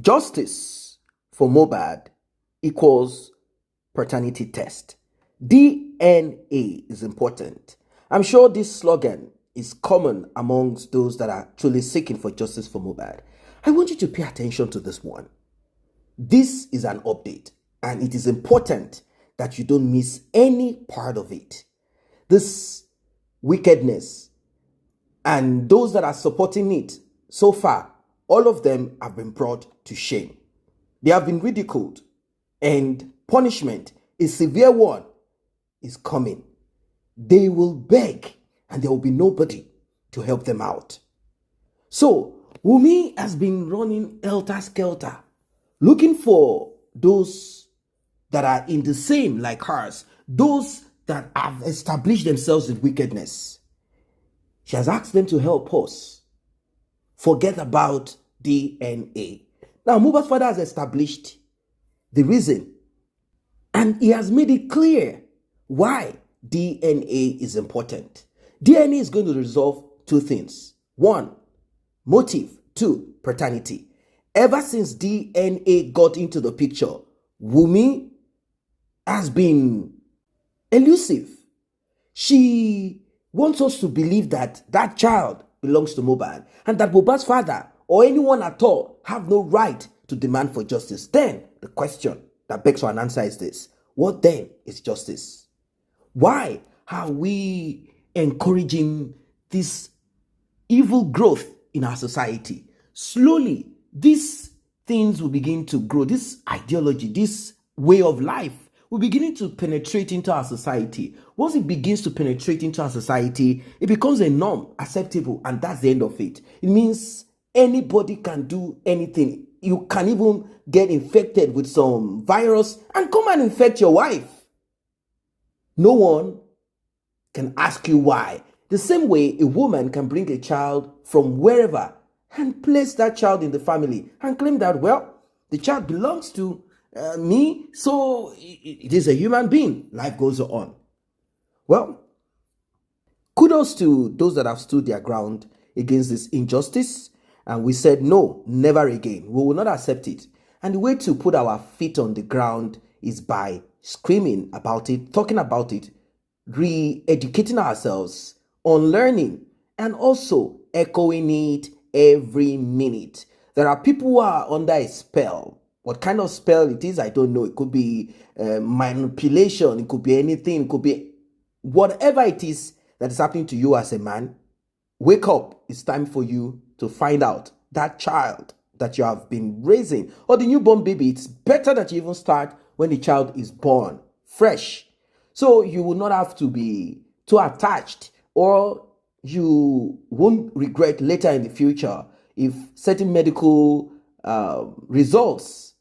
Justice for Mohbad equals paternity test. DNA is important. I'm sure this slogan is common amongst those that are truly seeking for justice for Mohbad. I want you to pay attention to this one. This is an update, and it is important that you don't miss any part of it. This wickedness and those that are supporting it so far, all of them have been brought to shame. They have been ridiculed, and punishment, a severe one, is coming. They will beg, and there will be nobody to help them out. So, Wunmi has been running helter-skelter, looking for those that are in the same like hers, those that have established themselves in wickedness. She has asked them to help us forget about DNA. Now, Mohbad's father has established the reason, and he has made it clear why DNA is important. DNA is going to resolve two things. One, motive. Two, paternity. Ever since DNA got into the picture, Wunmi has been elusive. She wants us to believe that that child belongs to Mohbad, and that Mohbad's father or anyone at all have no right to demand for justice. Then the question that begs for an answer is this: what then is justice? Why are we encouraging this evil growth in our society? Slowly, these things will begin to grow. This ideology, this way of life will begin to penetrate into our society. Once it begins to penetrate into our society, it becomes a norm, acceptable, and that's the end of it. It means anybody can do anything. You can even get infected with some virus and come and infect your wife. No one can ask you why. The same way a woman can bring a child from wherever and place that child in the family and claim that, well, the child belongs to me, so it is a human being. Life goes on. Well, kudos to those that have stood their ground against this injustice. And we said, no, never again. We will not accept it. And the way to put our feet on the ground is by screaming about it, talking about it, re-educating ourselves, unlearning, and also echoing it every minute. There are people who are under a spell. What kind of spell it is, I don't know. It could be manipulation. It could be anything. It could be whatever it is that is happening to you as a man. Wake up. It's time for you to find out that child that you have been raising, or the newborn baby. It's better that you even start when the child is born, fresh. So you will not have to be too attached, or you won't regret later in the future if certain medical results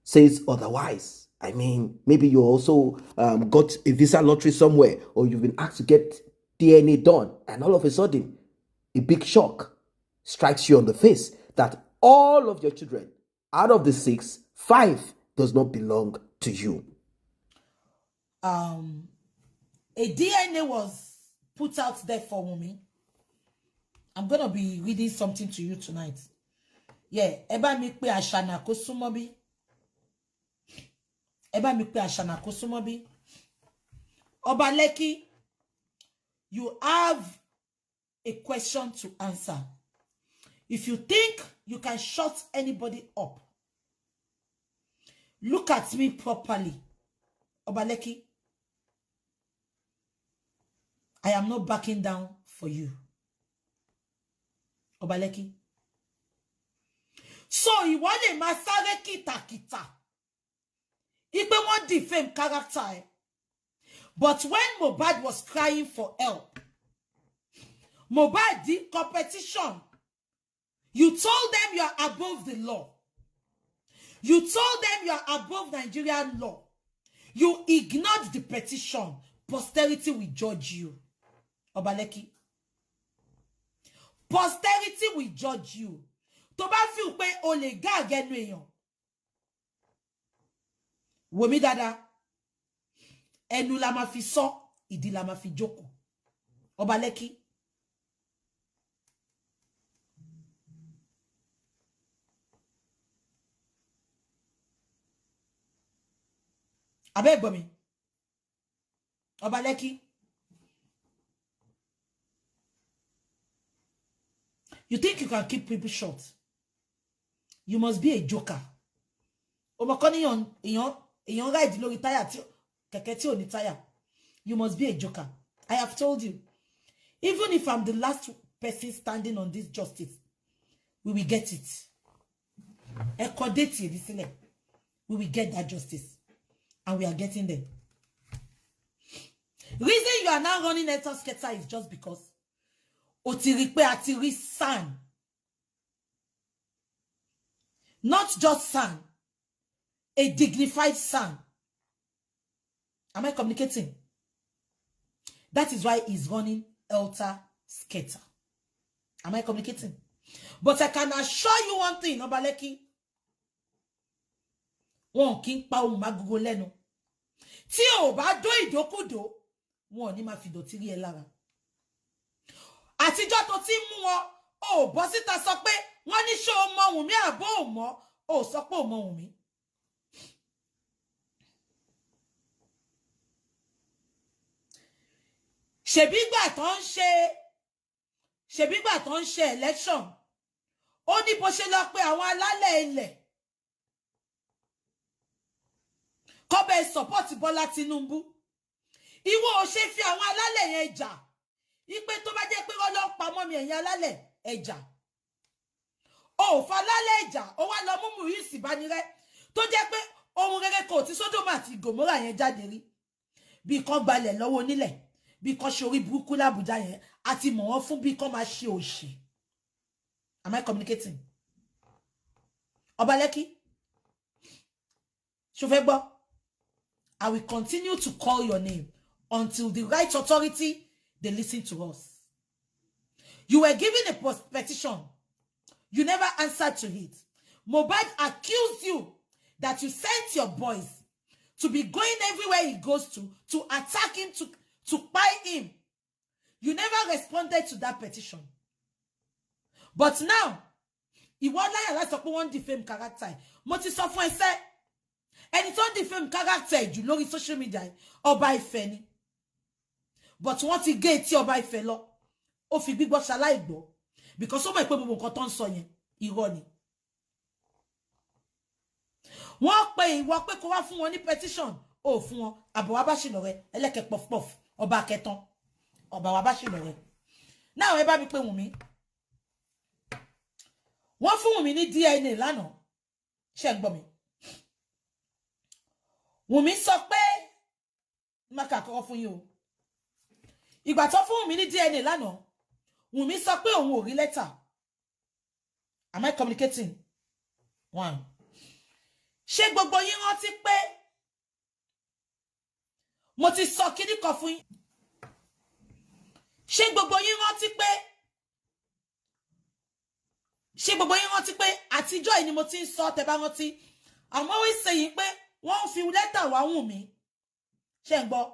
says otherwise. I mean, maybe you also got a visa lottery somewhere, or you've been asked to get DNA done, and all of a sudden, a big shock strikes you on the face that all of your children, out of the 6, 5 does not belong to you. A DNA was put out there for Wunmi. I'm going to be reading something to you tonight. Yeah, eba mi pe ashana ko sumo bi. Eba mi pe ashana ko sumo bi. Oba Lekki, you have a question to answer. If you think you can shut anybody up, look at me properly. Oba Lekki, I am not backing down for you. Oba Lekki. So you want a masare kita. Ipe won't defame character. But when Mohbad was crying for help, Mohbad did competition. You told them you are above the law. You told them you are above Nigerian law. You ignored the petition. Posterity will judge you. Oba Lekki. Posterity will judge you. To ba fi pe o le ga agenu eyan. Wunmi dada. Ẹnu la ma fi sọ, ìdí la ma fi jókòó. Oba Lekki. Abeg gbọ́ mi. Obaleki. You think you can keep people short? You must be a joker. Omakoni yon ride lórí tire tí kẹ̀kẹ́ tí ò ní tire. You must be a joker. I have told you. Even if I'm the last person standing on this justice, we will get it. We will get that justice. And we are getting there. Reason you are now running Elton Scatter is just because Otiripe Atiri san. Not just san. A dignified son. Am I communicating? That is why he's running Elton Scatter. Am I communicating? But I can assure you one thing, Obaleki. Wọ́n kì í pa ohùn magogo lẹ́nu. Tí o bá dó ìdókúdó, wọ́n ní máa fi dọ̀tí rí ẹ lára. Àtijọ́ tó ti mú wọn, o bọ́ síta sọ pé wọ́n ní ṣé o mọ Wunmi àbó o mọ̀, o sọ pé o mọ Wunmi. Ṣebí gbà tó ń ṣe election. Ó ní bó ṣe lọ pé àwọn alálẹ̀ ilẹ̀ kó bẹ support Bọ́lá Tinubu. Ìwọ ò ṣe fi àwọn alálẹ̀ yẹn jà. Ipe tó bá jẹ́ pé wọ́n lọ pa mọ́ mi ẹ̀yin alálẹ̀ ẹjà. O fa alálẹ̀ ẹjà, ó wá lọ mú Muisi Banire tó jẹ́ pé ohun rere kò tí Sódómà àti Gòmórà yẹn jáde rí. Bí kan gbalẹ̀ lọ́wọ́ onílẹ̀, bí kan ṣe orí burúkú l'Àbújá yẹn, àti mọ̀ wọ́n fún bí kan máa ṣe òṣì. Am I communicating? Obaleki? Ṣó fẹ́ gbọ́? I will continue to call your name until the right authority, they listen to us. You were given a petition. You never answered to it. Mohbad accused you that you sent your boys to be going everywhere he goes to attack him, to buy him. You never responded to that petition. But now, ìwọ láyà láti sọ pé wọ́n defame character. Mo ti sọ fún ẹ sẹ́, ẹni tó defame character jù lórí social media Ọba Ifẹ̀ ni. But wọ́n ti gé etí Ọba Ifẹ̀ lọ. Ó fi gbígbọ́ ṣaláìgbọ́. Because ó mọ̀ pé gbogbo nǹkan tó ń sọ yẹn irọ́ ni. Wọ́n pe ìwọ pé kó wá fún wọn ní petition. Ó fún wọn. Àbọ̀ wa bá ṣì lọ́rẹ́. Ẹlẹ́kẹ̀ pọ̀fpọ̀f. Ọba akẹtàn. Ọba wa bá ṣì lọ́rẹ́. Now ẹ bá mi pé Wunmi. Wọ́n fún Wunmi ní DNA lánàá. Ṣé ń gbọ́ mi? Wunmi sọ pé má kà kọ́kọ́ fún yín o. Ìgbà tó fún Wunmi ní DNA lánàá, Wunmi sọ pé òun ò rí lẹ́tà. Am I communicating? One. Ṣé gbogbo yín rántí pé mo ti sọ kíní kan fún yín? Ṣé gbogbo yín rántí pé àtijọ́ yìí ni mo ti ń sọ tẹ́ bá rántí. I'm always saying pé wọ́n fi lẹ́tà wá Wunmi. Ṣé ń gbọ́?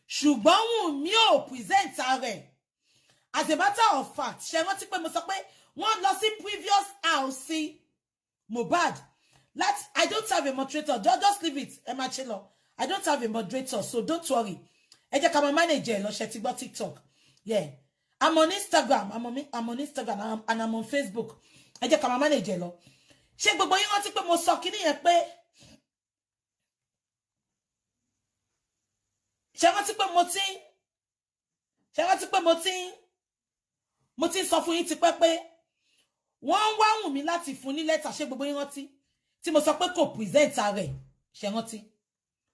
Ṣùgbọ́n Wunmi ò present rẹ̀. As a matter of fact, ṣé rántí pé mo sọ pé wọ́n lọ sí previous house Mohbad. I don't have a moderator. Just leave it. Ẹ máa ṣe lọ. I don't have a moderator, so don't worry. Ẹ jẹ́ ká máa manage ẹ lọ ṣe ti gbọ́ TikTok. Yeah. I'm on Instagram. I'm on Instagram and I'm on Facebook. Ẹ jẹ́ ká máa manage ẹ lọ. Ṣé gbogbo yín rántí pé mo sọ kíní yẹn pé ṣé rántí pé mo ti sọ fún yín tipẹ́ pé wọ́n wá Wunmi láti fún ní lẹ́tà. Ṣé gbogbo yín rántí tí mo sọ pé kò present rẹ̀? Ṣé rántí?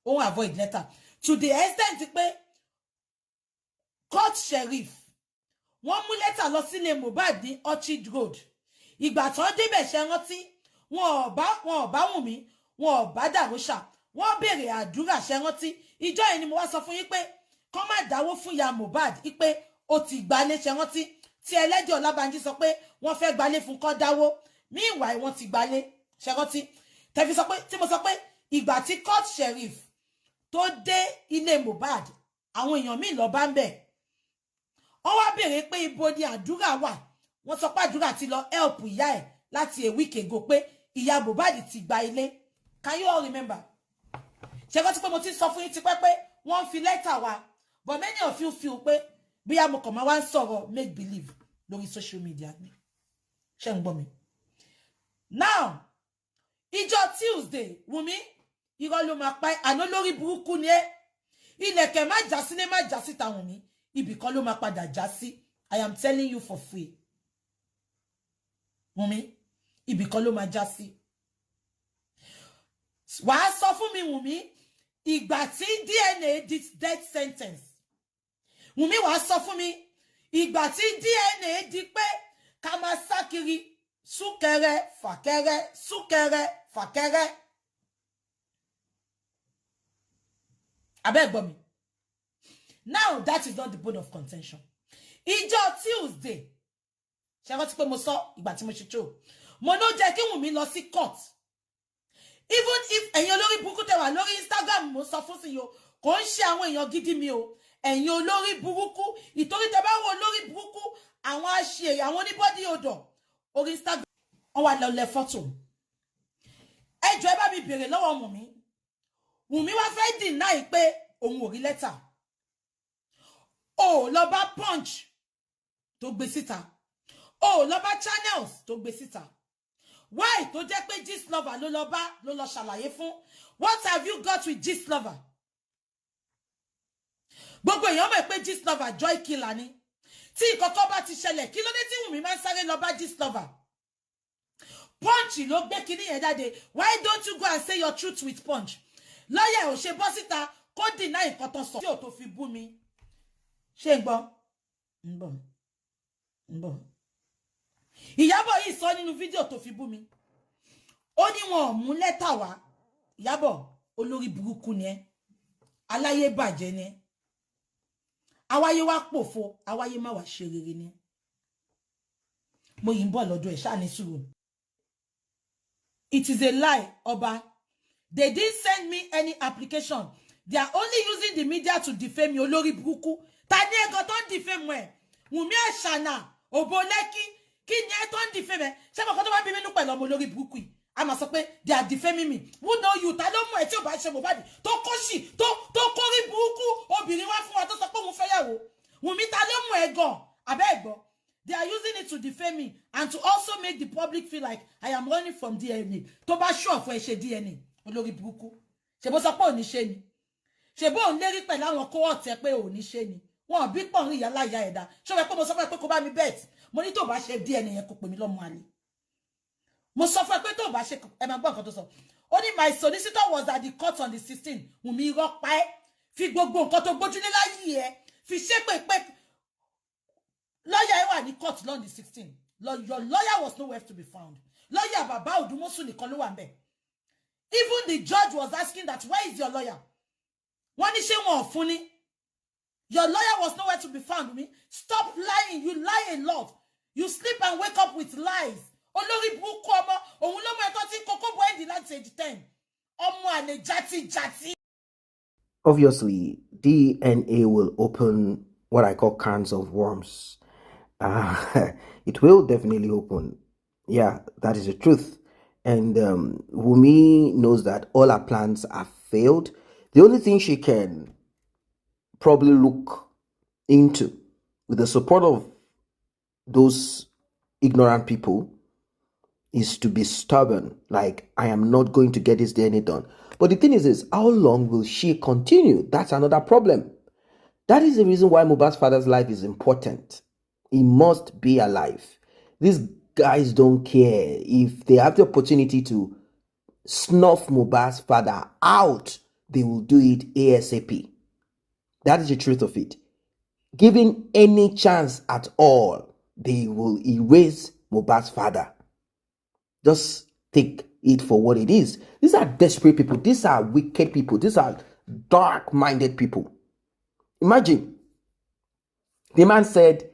Ó avoid letter to the extent pé court sheriff wọ́n mú lẹ́tà lọ sílé Mohbad ní Orchard Road. Ìgbà tó débẹ̀ ṣé rántí wọn ò bá Wunmi, wọn ò bá Dàróṣà. Wọ́n béèrè àdúrà. Ṣé rántí? Ìjọ yẹn ni mo wá sọ fún yín pé kó má dáwó fún ya Mohbad pé ó ti gbalé. Ṣé rántí? Tí Ẹlẹ́dẹ̀ Ọlábánjí sọ pé wọ́n fẹ́ gbalé fún kó dáwó. Meanwhile wọ́n ti gbalé. Ṣé rántí? Tẹ́fi sọ pé tí mo sọ pé ìgbà tí court sheriff tó dé ilé Mohbad, àwọn èèyàn míì lọ bá ń bẹ̀. Wọ́n wá béèrè pé ibo ni àdúrà wà. Wọ́n sọ pé àdúrà ti lọ help ìyá ẹ̀ láti a week ago pé ìyá Mohbad ti gba ilé. Can you all remember? ṣé kò tí pé mo ti sọ fún yín tipẹ́ pé wọ́n fi lẹ́tà wa but many of you feel pé bí a mo kàn máa wá ń sọ̀rọ̀ make believe lórí social media mi ṣé ń gbọ́ mi. Now ìjọ Tuesday Wunmi irọ́ ló máa pa àná lórí burúkú ni ẹ́ ilẹ̀kẹ̀ má já sí ní má já sí ta Wunmi ibì kan ló máa padà já sí. I am telling you for free Wunmi ibì kan ló máa já sí. Wàá sọ fún mi Wunmi ìgbà tí DNA di death sentence Wunmi wàá sọ fún mi ìgbà tí DNA di pé ká máa sá kiri súkẹrẹ fàkẹrẹ abẹ́ gbọ́ mi. Now that is not the bone of contention. Ìjọ Tuesday ṣe rántí pé mo sọ ìgbà tí mo ṣe show mo ló jẹ́ kí Wunmi lọ sí court even if ẹ̀yin olórí burúkú tẹ́ wà lórí Instagram mo sọ fún sí yo kò ń ṣe àwọn èèyàn gidi mi o ẹ̀yin olórí burúkú ìtorí tẹ́ bá wo olórí burúkú àwọn àṣẹ àwọn oníbọ́dí odò orí Instagram wọ́n wá lọ lẹ fọ́tò ẹjọ́ ẹ bá mi béèrè lọ́wọ́ Wunmi wá fẹ́ deny pé òun ò rí lẹ́tà ó lọ bá Punch tó gbé síta ó lọ bá Channels tó gbé síta why tó jẹ́ pé Gistlover ló lọ ṣàlàyé fún what have you got with Gistlover gbogbo èèyàn mọ̀ pé Gistlover joy killer ni tí ìkọ̀kọ̀ bá ti ṣẹlẹ̀ kí ló dé tí Wunmi máa ń sáré lọ bá Gistlover Punch ló gbé kinní yẹn jáde why don't you go and say your truth with Punch lọ́yà ò ṣe bọ́ síta kó deny nǹkan tó sọ tí ò tó fi bú mi ṣé ń gbọ́ ń bọ̀ Ìyábọ̀ yìí sọ nínú fídíò tó fi bú mi ó ní wọn ò mú lẹ́tà wá Ìyábọ̀ olórí burúkú ni ẹ́ aláyé bàjẹ́ ni ẹ́ àwáyé wá pòfo àwáyé má wá ṣe rere ni mo yìí ń bọ̀ lọ́dọ̀ ẹ̀ ṣáà ní sùúrù. It is a lie Ọba they didn't send me any application they are only using the media to defame me olórí burúkú ta ni ẹ̀gàn tó ń defame ẹ̀ Wunmi Àṣànà Òbólẹ́kí kí ni ẹ tó ń defame ẹ̀ ṣé mo kọ́ tó bá bí mi nú pẹ̀lú ọmọ olórí burúkú yìí a máa sọ pé they are defaming me who know you ta ló mú ẹ tí ò bá ṣe Mohbad tó kóṣì tó kórí burúkú obìnrin wá fún wa tó sọ pé òun fẹ́yàwó Wunmi ta ló mú ẹ gan abẹ́ ẹ̀gbọ́n they are using it to defame me and to also make the public feel like I am running from DNA tó bá show fún ẹ ṣe DNA olórí burúkú ṣe bó sọ pé òní ṣe ni ṣe bó ń lérí pẹ̀lú àwọn kó ọ̀tẹ̀ pé òní ṣe ni wọn bí pọ̀ ń rí ìyá láyà ẹ̀dá ṣé wọ́n pé mo sọ fún ẹ pé kó bá mi bet mo ní tó bá ṣe DNA yẹn kó pè mí lọ́mọ àlè mo sọ fún ẹ pé tó bá ṣe ẹ máa gbọ́ nǹkan tó sọ ó ní my solicitor was at the court on the 16th Wunmi irọ́ pa ẹ́ fi gbogbo nǹkan tó gbójúlé láyé ẹ fi ṣépè pé lọ́yà ẹ wà ní court lọ́n the 16th your lawyer was nowhere to be found lọ́yà bàbá Òdùmọ̀ṣù nìkan ló wà ń bẹ̀ even the judge was asking that where is your lawyer wọ́n ní ṣé wọn ò fún ni your lawyer was nowhere to be found me stop lying you lie a lot you sleep and wake up with lies olórí burúkú ọmọ òun ló mọ ẹ̀tọ́ tí kókó bọ ẹdì láti age 10 ọmọ àlè játijàti. Obviously, DNA will open what I call cans of worms. It will definitely open. Yeah, that is the truth. And Wunmi knows that all her plans have failed. The only thing she can probably look into, with the support of those ignorant people, is to be stubborn. Like, I am not going to get this DNA done. But the thing is this, how long will she continue? That's another problem. That is the reason why Mohbad's father's life is important. He must be alive. These guys don't care. If they have the opportunity to snuff Mohbad's father out, they will do it ASAP. That is the truth of it. Given any chance at all, they will erase Mohbad's father. Just take it for what it is. These are desperate people. These are wicked people. These are dark-minded people. Imagine, the man said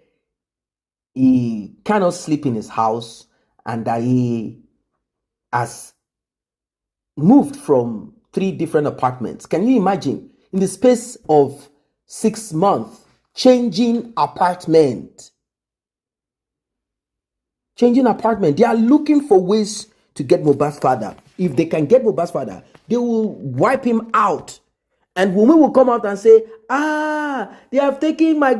he cannot sleep in his house and that he has moved from 3 different apartments. Can you imagine? In the space of 6 months, changing apartment. Changing apartment. They are looking for ways to get Mohbad's father. if they can get Mohbad's father, they will wipe him out. And Wunmi will come out and say, they have taken my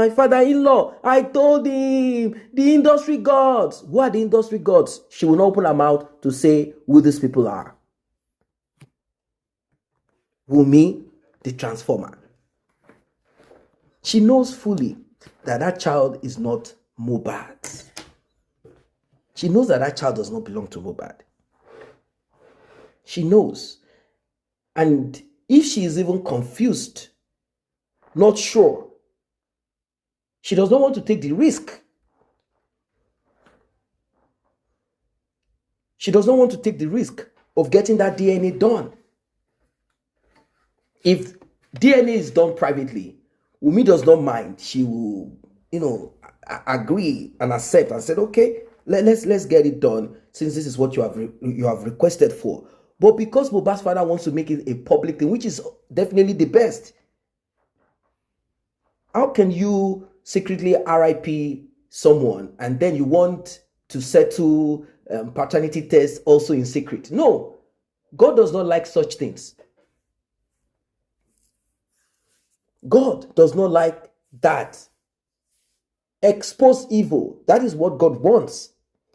father-in-law. I told him, the industry gods. Who are the industry gods? She will not open her mouth to say who these people are. Wunmi, the transformer. She knows fully that that child is not Mohbad. She knows that that child does not belong to Mohbad. She knows. And if she is even confused, not sure, she does not want to take the risk. She does not want to take the risk of getting that DNA done. If DNA is done privately, Wunmi does not mind. She will, agree and accept and said, okay, let's get it done since this is what you have requested for. But because Mohbad's father wants to make it a public thing, which is definitely the best, how can you secretly RIP someone and then you want to settle paternity tests also in secret? No, God does not like such things. God does not like that. Expose evil. That is what God wants.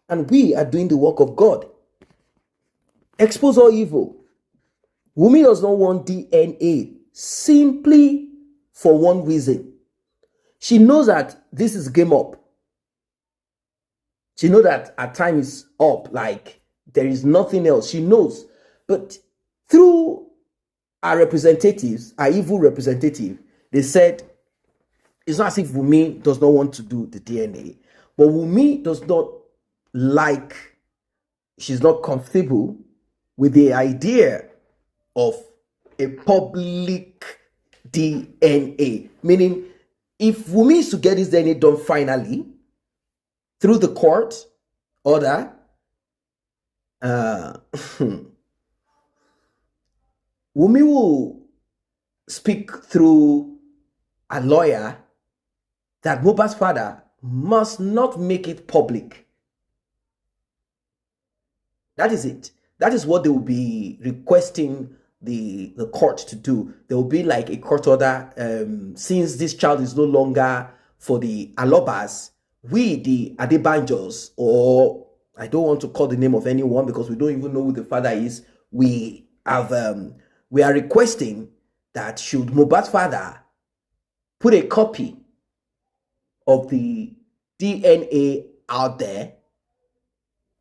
And we are doing the work of God. Expose all evil. Wunmi does not want DNA simply for one reason. She knows that this is game up. She knows that her time is up. Like there is nothing else. She knows. But through our representatives, our evil representative, they said, it's not as if Wunmi does not want to do the DNA, but Wunmi does not like, she's not comfortable with the idea of a public DNA. Meaning, if Wunmi is to get his DNA done finally, through the court order, Wunmi will speak through a lawyer that Mohbad's father must not make it public. That is it. That is what they will be requesting the court to do. There will be like a court order, since this child is no longer for the Alobas, we, the Adebanjos, or I don't want to call the name of anyone because we don't even know who the father is. We are requesting that should Mohbad's father put a copy of the DNA out there,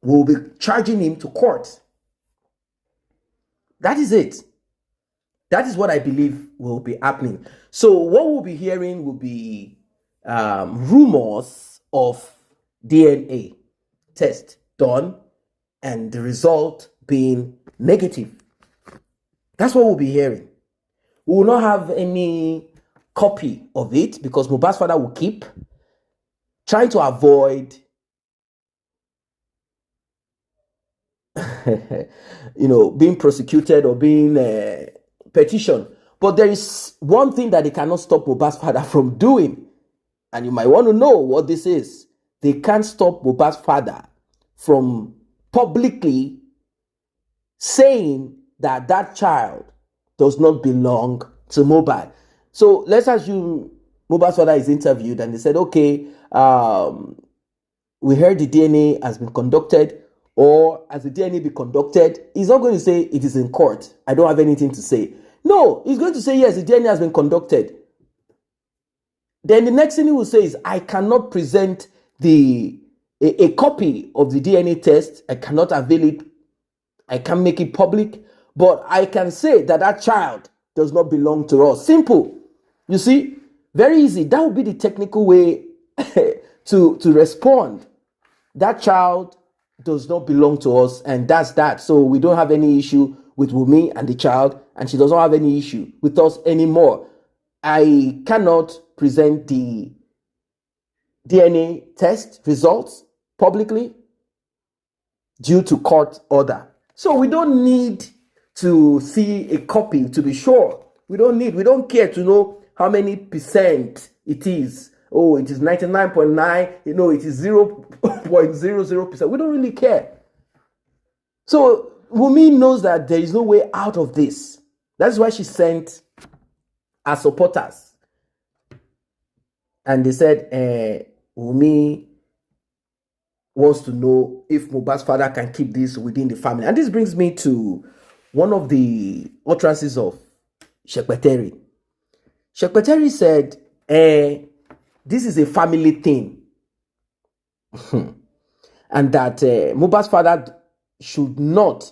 we'll be charging him to court. That is it. That is what I believe will be happening. So what we'll be hearing will be rumors of DNA test done and the result being negative. That's what we'll be hearing. We will not have any copy of it because Mohbad's father will keep trying to avoid being prosecuted or being petitioned. But there is one thing that they cannot stop Mohbad's father from doing, and you might want to know what this is. They can't stop Mohbad's father from publicly saying that that child does not belong to Mohbad. So let's assume Mohbad's father is interviewed and they said, okay, we heard the DNA has been conducted, or as the DNA be conducted, he's not going to say it is in court. I don't have anything to say. No, he's going to say, yes, the DNA has been conducted. Then the next thing he will say is, I cannot present a copy of the DNA test. I cannot avail it. I can't make it public. But I can say that that child does not belong to us. Simple. You see, very easy. That would be the technical way to respond. That child does not belong to us, and that's that. So we don't have any issue with Wunmi and the child, and she does not have any issue with us anymore. I cannot present the DNA test results publicly due to court order. So we don't need to see a copy to be sure. We don't care to know how many percent it is. Oh, it is 99.9, it is 0.00%. We don't really care. So Wunmi knows that there is no way out of this. That's why she sent her supporters. And they said, Wunmi wants to know if Mohbad's father can keep this within the family. And this brings me to one of the utterances of Shekpeteri. Shekpeteri said, this is a family thing. And that Mohbad's father should not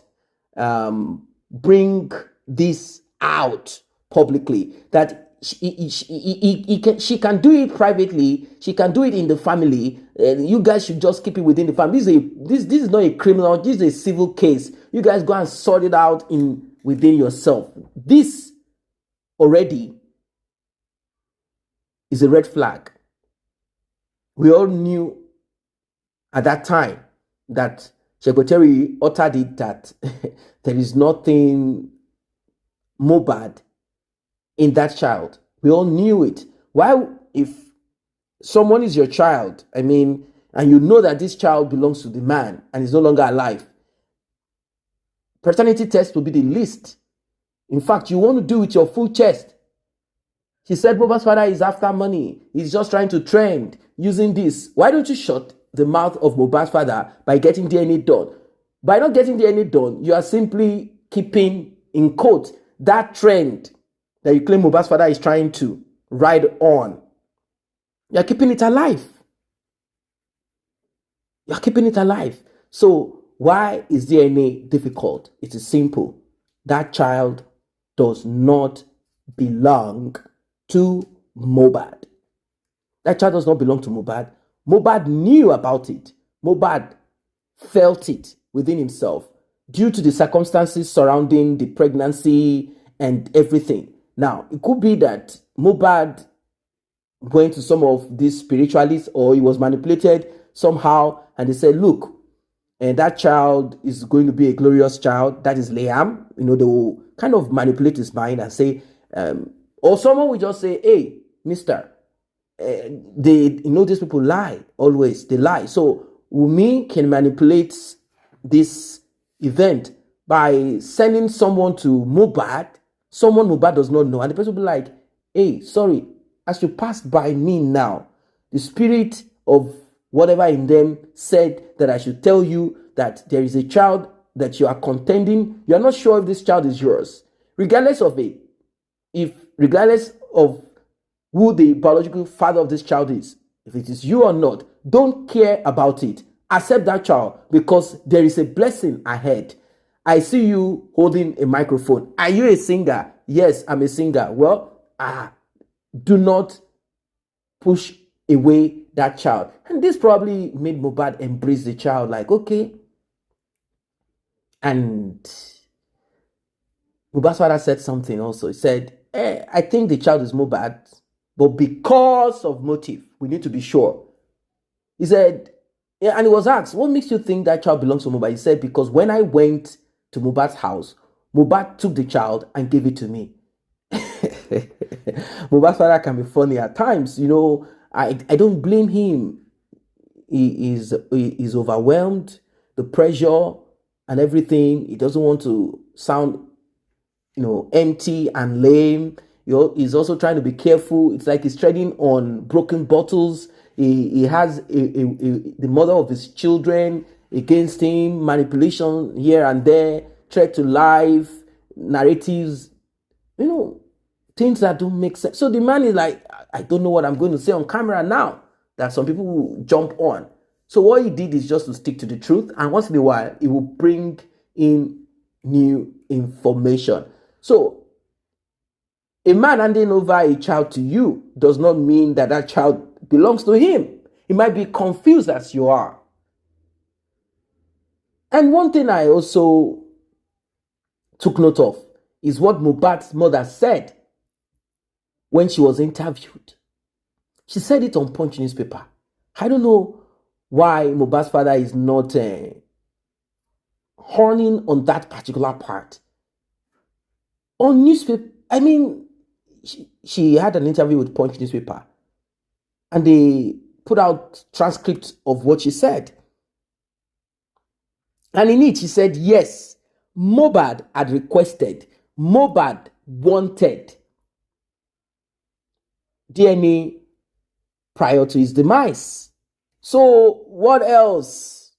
bring this out publicly. That she can do it privately. She can do it in the family. You guys should just keep it within the family. This is not a criminal. This is a civil case. You guys go and sort it out within yourself. This already is a red flag. We all knew at that time that Shekpeteri uttered it that there is nothing Mohbad in that child. We all knew it. Why, if someone is your child, and you know that this child belongs to the man and is no longer alive, paternity test will be the least. In fact, you want to do it with your full chest. She said Mohbad's father is after money. He's just trying to trend using this. Why don't you shut the mouth of Mohbad's father by getting DNA done? By not getting DNA done, you are simply keeping, in quote, that trend that you claim Mohbad's father is trying to ride on. You're keeping it alive. You're keeping it alive. So why is DNA difficult? It is simple. That child does not belong to Mohbad. That child does not belong to Mohbad. Mohbad knew about it. Mohbad felt it within himself due to the circumstances surrounding the pregnancy and everything. Now, it could be that Mohbad went to some of these spiritualists, or he was manipulated somehow, and they said, look, and that child is going to be a glorious child. That is Liam. They will kind of manipulate his mind and say, or someone will just say, hey, mister, these people lie always. They lie. So Wunmi can manipulate this event by sending someone to Mohbad, someone Mohbad does not know, and the person will be like, hey, sorry, as you passed by me now, the spirit of whatever in them said that I should tell you that there is a child that you are contending. You are not sure if this child is yours. Regardless of who the biological father of this child is, if it is you or not, don't care about it. Accept that child, because there is a blessing ahead. I see you holding a microphone. Are you a singer? Yes, I'm a singer. Well, do not push away that child. And this probably made Mohbad embrace the child, like, okay. And Mohbad's father said something also. He said, I think the child is Mohbad, but because of motive, we need to be sure. He said, yeah, and he was asked, what makes you think that child belongs to Mohbad? He said, because when I went to Mohbad's house, Mohbad took the child and gave it to me. Mohbad's father can be funny at times. I don't blame him. He is overwhelmed, the pressure and everything. He doesn't want to sound, empty and lame. He's also trying to be careful. It's like he's treading on broken bottles. He has the mother of his children against him, manipulation here and there, threat to life, narratives, things that don't make sense. So the man is like, I don't know what I'm going to say on camera now, that some people will jump on. So what he did is just to stick to the truth, and once in a while, he will bring in new information. So a man handing over a child to you does not mean that that child belongs to him. He might be confused as you are. And one thing I also took note of is what Mohbad's mother said when she was interviewed. She said it on Punch newspaper. I don't know why Mohbad's father is not horning on that particular part. On newspaper, she had an interview with Punch newspaper, and they put out transcripts of what she said. And in it, she said, yes, Mohbad had requested, Mohbad wanted DNA prior to his demise. So, what else?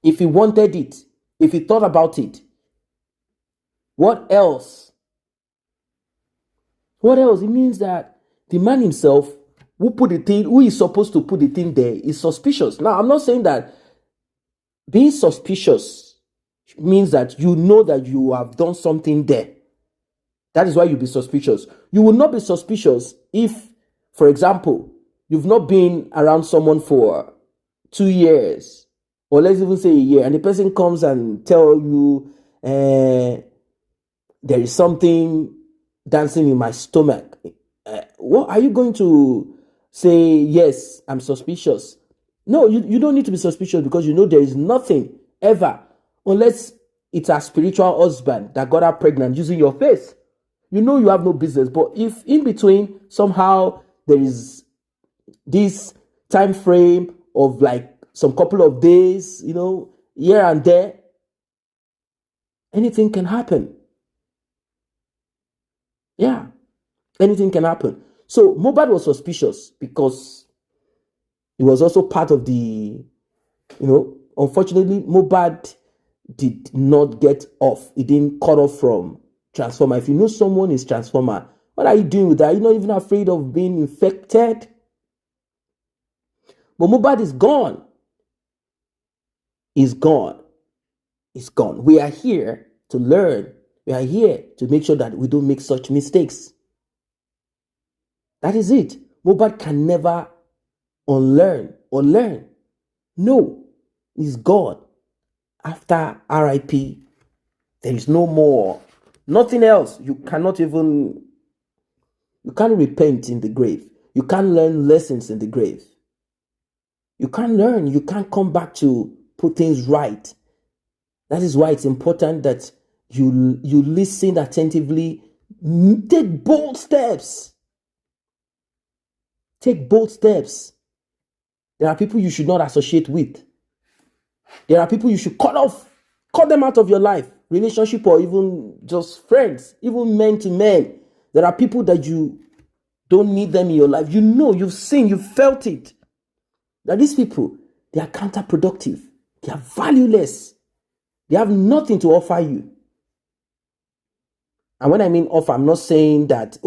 If he wanted it, if he thought about it, what else? What else? It means that the man himself who is supposed to put the thing there is suspicious. Now, I'm not saying that being suspicious means that you know that you have done something there. That is why you'll be suspicious. You will not be suspicious if, for example, you've not been around someone for 2 years, or let's even say a year, and the person comes and tell you, there is something dancing in my stomach. What are you going to say? Yes, I'm suspicious. No, you don't need to be suspicious, because you know there is nothing ever, unless it's a spiritual husband that got her pregnant using your face. You know you have no business. But if in between somehow there is this time frame of like some couple of days, here and there, anything can happen. Yeah, anything can happen. So Mohbad was suspicious because he was also part of unfortunately, Mohbad did not get off. He didn't cut off from Transformer. If you know someone is Transformer, what are you doing with that? You're not even afraid of being infected. But Mohbad is gone. He's gone. He's gone. We are here to learn. We are here to make sure that we don't make such mistakes. That is it. Mohbad can never unlearn or learn. No, he's gone. After RIP, there is no more. Nothing else. You can't repent in the grave. You can't learn lessons in the grave. You can't learn. You can't come back to put things right. That is why it's important that you listen attentively. Take bold steps. Take bold steps. There are people you should not associate with. There are people you should cut off. Cut them out of your life. Relationship, or even just friends. Even men to men. There are people that you don't need them in your life. You know, you've seen, you've felt it. That these people, they are counterproductive. They are valueless. They have nothing to offer you. And when I mean offer, I'm not saying that,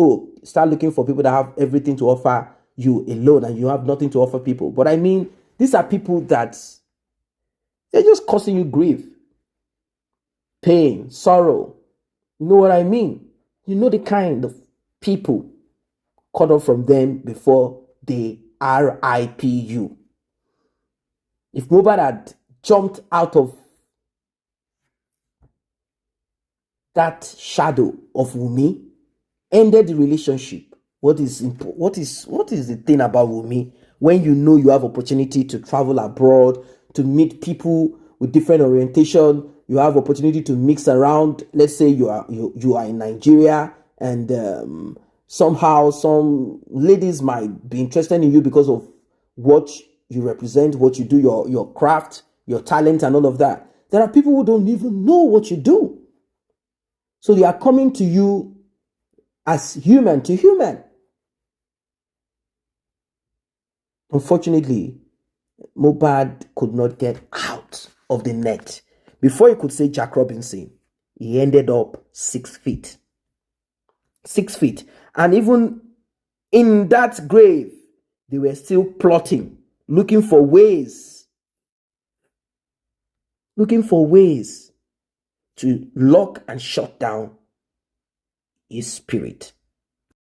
start looking for people that have everything to offer you alone and you have nothing to offer people. But I mean, these are people that they're just causing you grief, pain, sorrow. You know what I mean? You know the kind of people. Cut off from them before they RIP you. If Mohbad had jumped out of that shadow of Wunmi, ended the relationship, what is the thing about Wunmi? When you know you have opportunity to travel abroad, to meet people with different orientation, you have opportunity to mix around. Let's say you are in Nigeria, and somehow some ladies might be interested in you because of what you represent, what you do, your craft, your talent, and all of that. There are people who don't even know what you do. So they are coming to you as human to human. Unfortunately, Mohbad could not get out of the net. Before he could say Jack Robinson, he ended up 6 feet. 6 feet. And even in that grave, they were still plotting, looking for ways to lock and shut down his spirit.